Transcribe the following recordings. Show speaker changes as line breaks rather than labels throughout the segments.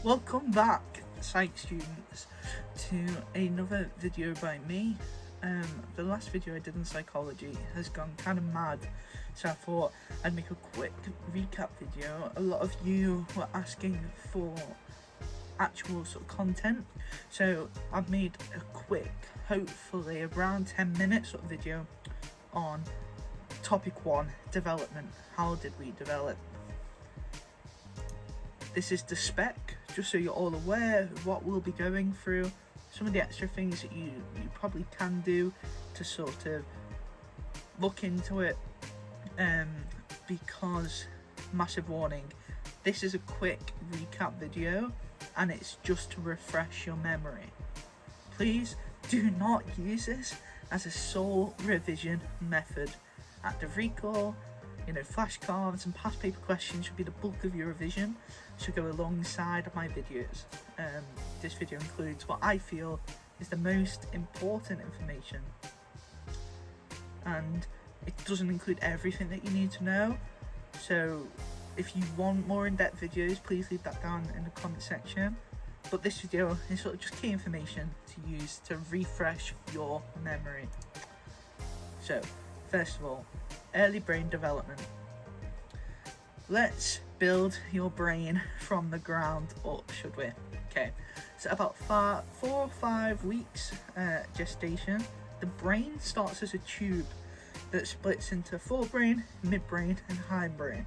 Welcome back, psych students, to another video by me. The last video I did in psychology has gone kind of mad, so I thought I'd make a quick recap video. A lot of you were asking for actual sort of content, so I've made a quick, hopefully around 10 minutes sort of video on topic 1, development. How did we develop? This is the spec, just so you're all aware of what we'll be going through, some of the extra things that you probably can do to sort of look into it, because, massive warning, this is a quick recap video and it's just to refresh your memory. Please do not use this as a sole revision method. Active recall, flashcards and past paper questions should be the bulk of your revision, should go alongside my videos. This video includes what I feel is the most important information, and it doesn't include everything that you need to know. So if you want more in-depth videos, please leave that down in the comment section. But this video is sort of just key information to use to refresh your memory. So first of all, early brain development. Let's build your brain from the ground up, should we? Okay, so about 4 or 5 weeks gestation, the brain starts as a tube that splits into forebrain, midbrain and hindbrain,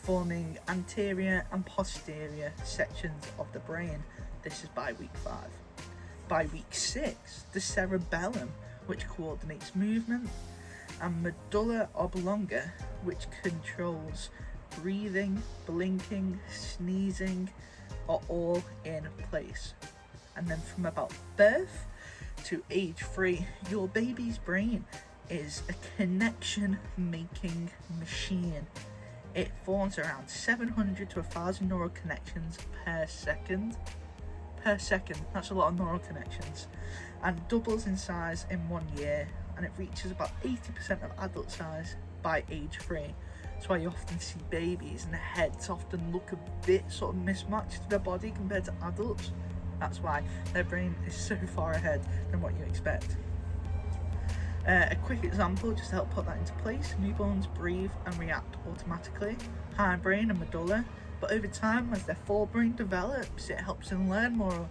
forming anterior and posterior sections of the brain. This is by week 5. By week 6, the cerebellum, which coordinates movement, and medulla oblonga, which controls breathing, blinking, sneezing, are all in place. And then from about birth to age 3, your baby's brain is a connection making machine. It forms around 700 to 1,000 neural connections per second. That's a lot of neural connections, and doubles in size in 1 year, and it reaches about 80% of adult size by age 3. That's why you often see babies and their heads often look a bit sort of mismatched to their body compared to adults. That's why their brain is so far ahead than what you expect. A quick example just to help put that into place: newborns breathe and react automatically, hindbrain and medulla, but over time as their forebrain develops, it helps them learn more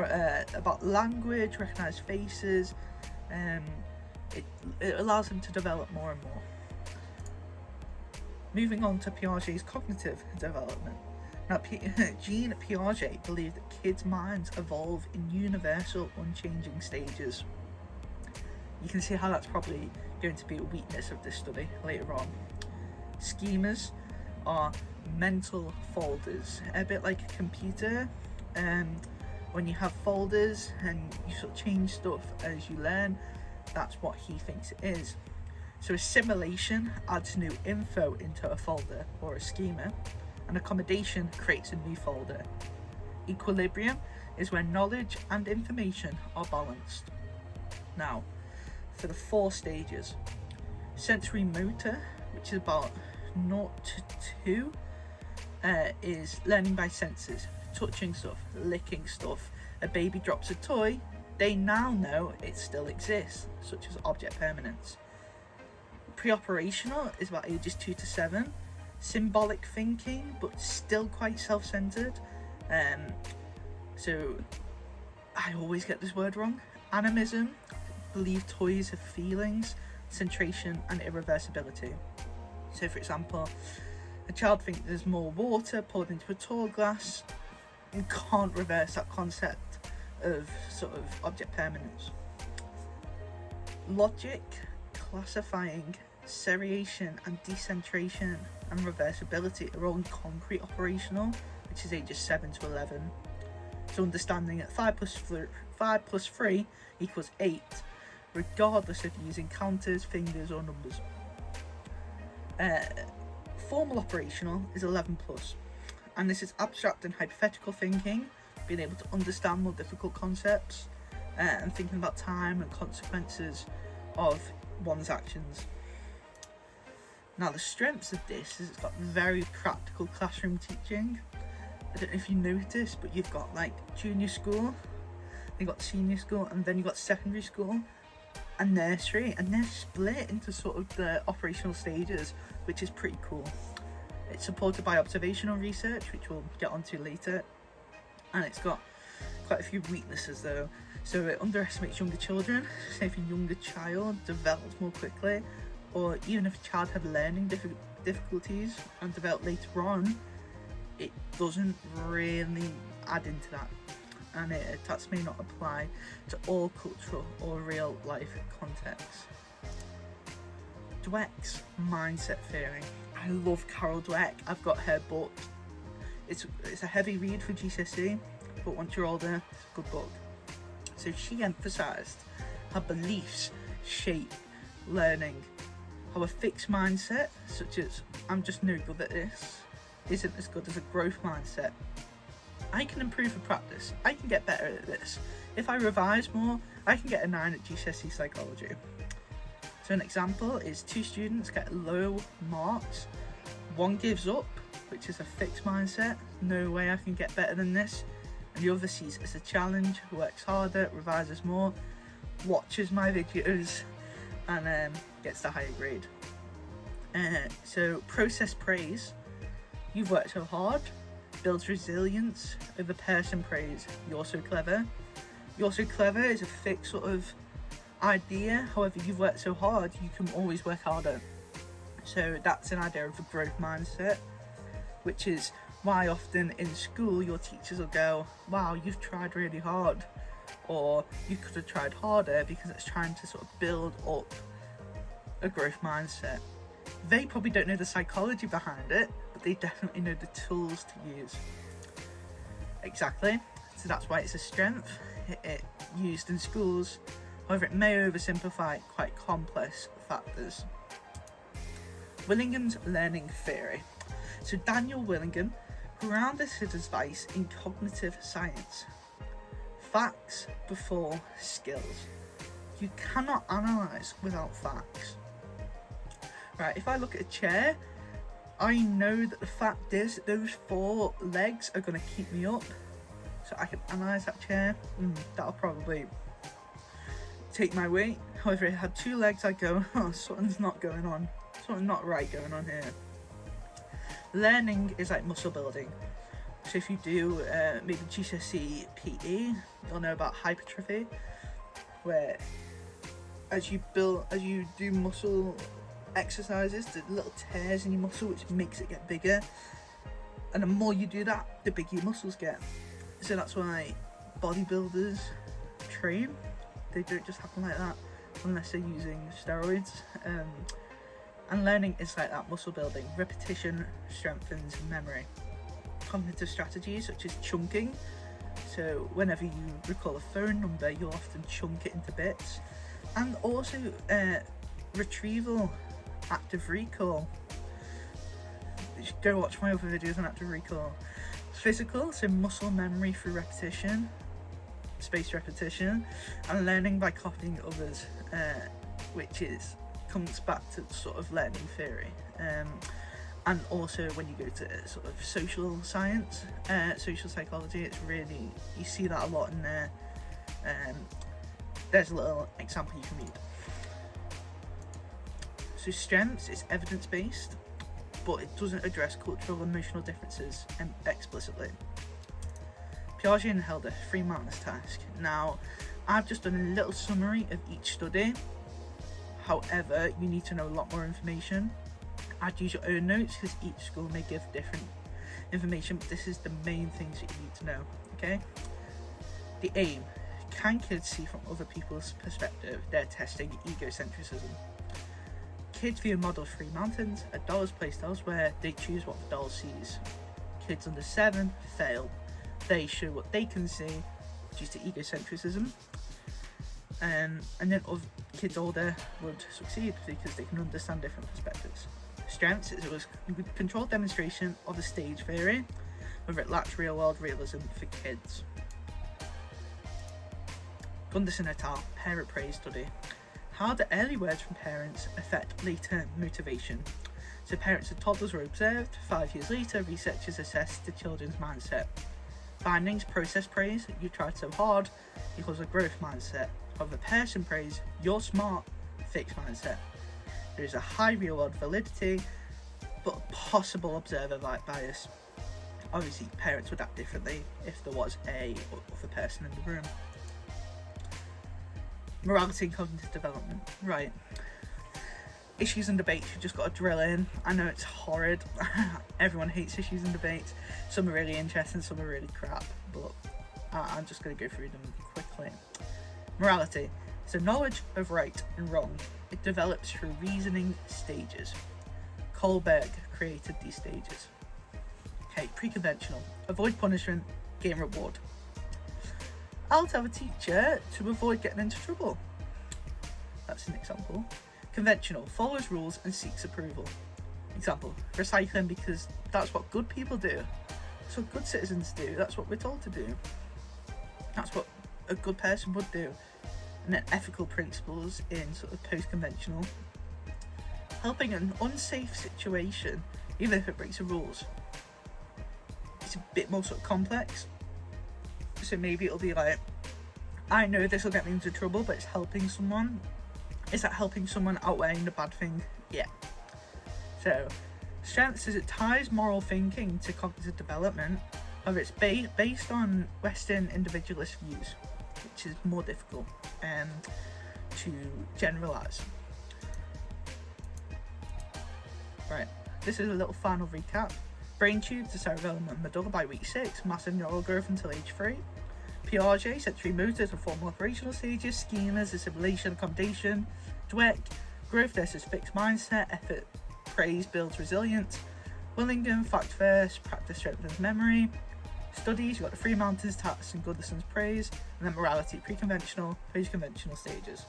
about language, recognise faces, it allows them to develop more and more. Moving on to Piaget's cognitive development. Now, Jean Piaget believed that kids' minds evolve in universal, unchanging stages. You can see how that's probably going to be a weakness of this study later on. Schemas are mental folders, a bit like a computer. When you have folders and you sort of change stuff as you learn, that's what he thinks it is. So assimilation adds new info into a folder or a schema, and accommodation creates a new folder. Equilibrium is when knowledge and information are balanced. Now, for the 4 stages. Sensory motor, which is about 0 to 2, is learning by senses, touching stuff, licking stuff. A baby drops a toy, they now know it still exists, such as object permanence. Pre-operational is about ages 2 to 7. Symbolic thinking, but still quite self-centered. So I always get this word wrong. Animism, believe toys have feelings, centration and irreversibility. So for example, a child thinks there's more water poured into a tall glass. You can't reverse that concept of sort of object permanence. Logic, classifying, seriation and decentration and reversibility are all concrete operational, which is ages 7 to 11. So understanding that 5 plus 3 equals 8, regardless of using counters, fingers or numbers. Formal operational is 11 plus, and this is abstract and hypothetical thinking, being able to understand more difficult concepts, and thinking about time and consequences of one's actions. Now the strengths of this is it's got very practical classroom teaching, I don't know if you noticed, but you've got like junior school, you've got senior school, and then you've got secondary school and nursery, and they're split into sort of the operational stages, which is pretty cool. It's supported by observational research, which we'll get onto later, and it's got quite a few weaknesses though. So it underestimates younger children. So if a younger child develops more quickly, or even if a child had learning difficulties and developed later on, it doesn't really add into that, and that may not apply to all cultural or real life contexts. Dweck's mindset theory. I love Carol Dweck. I've got her book. It's a heavy read for GCSE, but once you're older, it's a good book. So she emphasised how beliefs shape learning, how a fixed mindset, such as I'm just no good at this, isn't as good as a growth mindset. I can improve with practice. I can get better at this. If I revise more, I can get a 9 at GCSE psychology. So an example is 2 students get low marks. One gives up, which is a fixed mindset. No way I can get better than this. And the other sees it as a challenge, works harder, revises more, watches my videos, and gets the higher grade. So process praise. You've worked so hard, builds resilience over person praise. You're so clever. You're so clever is a fixed sort of idea. However, you've worked so hard, you can always work harder. So that's an idea of a growth mindset, which is why often in school your teachers will go, wow, you've tried really hard, or you could have tried harder, because it's trying to sort of build up a growth mindset. They probably don't know the psychology behind it, but they definitely know the tools to use. Exactly. So that's why it's a strength. It used in schools. However, it may oversimplify quite complex factors. Willingham's learning theory. So Daniel Willingham grounded his advice in cognitive science. Facts before skills. You cannot analyse without facts. Right, if I look at a chair, I know that the fact is that those 4 legs are going to keep me up. So I can analyse that chair. That'll probably take my weight. However, if it had 2 legs, I'd go, oh, something's not going on. Something's not right going on here. Learning is like muscle building. So if you do maybe GCSE PE, you'll know about hypertrophy, where as you do muscle exercises, the little tears in your muscle, which makes it get bigger, and the more you do that, the bigger your muscles get. So that's why bodybuilders train. They don't just happen like that unless they're using steroids. And learning is like that, muscle building. Repetition strengthens memory. Cognitive strategies such as chunking. So whenever you recall a phone number, you'll often chunk it into bits. And also retrieval, active recall. Go watch my other videos on active recall. Physical, so muscle memory through repetition, spaced repetition, and learning by copying others, which comes back to sort of learning theory. And also when you go to sort of social science, social psychology, it's really, you see that a lot in there. There's a little example you can read. So strengths is evidence-based, but it doesn't address cultural and emotional differences explicitly. Piaget and Helder, 3 mountains task. Now, I've just done a little summary of each study. However, you need to know a lot more information. I'd use your own notes because each school may give different information, but this is the main things that you need to know, okay? The aim. Can kids see from other people's perspective? They're testing egocentrism. Kids view a model of 3 mountains. A doll is placed elsewhere. They choose what the doll sees. Kids under 7 fail. They show what they can see due to egocentrism. And then kids older would succeed because they can understand different perspectives. Strengths, it was controlled demonstration of a stage theory, whether it lacks real world realism for kids. Gunderson et al. Parent praise study. How do early words from parents affect later motivation? So parents of toddlers were observed. 5 years later, researchers assessed the children's mindset. Findings: process praise, you tried so hard, equals a growth mindset. Other person praise, you're smart, fixed mindset. There is a high real world validity, but a possible observer bias. Obviously, parents would act differently if there was a other person in the room. Morality and cognitive development. Right. Issues and debates, you just got to drill in. I know it's horrid. Everyone hates issues and debates. Some are really interesting, some are really crap, but I'm just going to go through them quickly. Morality. So knowledge of right and wrong. It develops through reasoning stages. Kohlberg created these stages. Okay, pre-conventional. Avoid punishment, gain reward. I'll tell a teacher to avoid getting into trouble. That's an example. Conventional. Follows rules and seeks approval. Example. Recycling because that's what good people do. That's what good citizens do. That's what we're told to do. That's what a good person would do. And then ethical principles in sort of post-conventional. Helping an unsafe situation, even if it breaks the rules. It's a bit more sort of complex. So maybe it'll be like, I know this will get me into trouble, but it's helping someone. Is that helping someone outweighing the bad thing? Yeah. So, strengths is it ties moral thinking to cognitive development, or it's based on Western individualist views, which is more difficult to generalise. Right, this is a little final recap. Brain tubes, the cerebellum and medulla by week 6, massive neural growth until age 3. Piaget, sensory motors and formal operational stages, schemas, assimilation, accommodation. Dweck, growth versus fixed mindset, effort, praise builds resilience. Willingham, fact first, practice strengthens memory. Studies, you've got the 3 mountains, tasks and Goodlison's praise, and then morality, pre-conventional, post-conventional stages,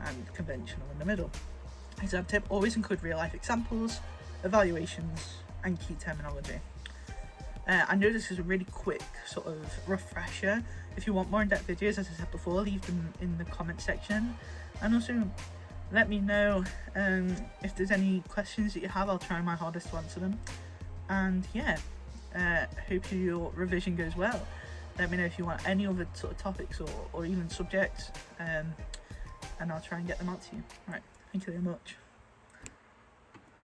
and conventional in the middle. Exam tip, always include real life examples, evaluations, and key terminology. I know this is a really quick sort of refresher. If you want more in-depth videos, as I said before, leave them in the comment section. And also, let me know if there's any questions that you have. I'll try my hardest to answer them. And yeah, hope your revision goes well. Let me know if you want any other sort of topics or even subjects, and I'll try and get them out to you. Right, thank you very much.